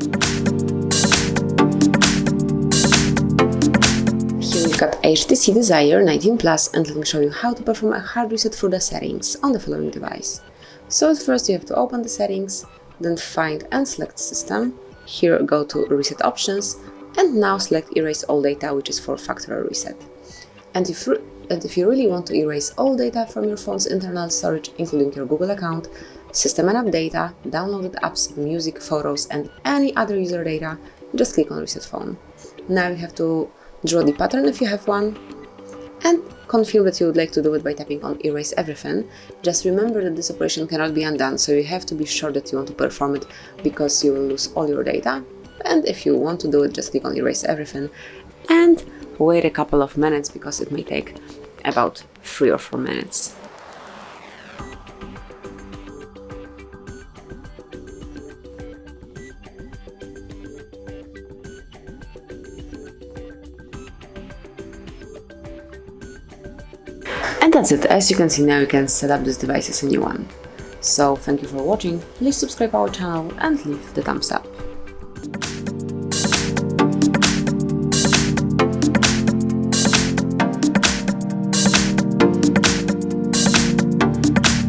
Here we've got HTC Desire 19 Plus, and let me show you how to perform a hard reset through the settings on the following device. So at first you have to open the settings, then find and select System. Here go to Reset Options, and now select Erase All Data, which is for factory reset. And if you really want to erase all data from your phone's internal storage, including your Google account, system and app data, downloaded apps, music, photos, and any other user data, just click on Reset Phone. Now you have to draw the pattern if you have one, and confirm that you would like to do it by tapping on Erase Everything. Just remember that this operation cannot be undone, so you have to be sure that you want to perform it because you will lose all your data. And if you want to do it, just click on Erase Everything and wait a couple of minutes because it may take about 3 or 4 minutes. And that's it. As you can see now, you can set up this device as a new one. So thank you for watching, please subscribe our channel and leave the thumbs up.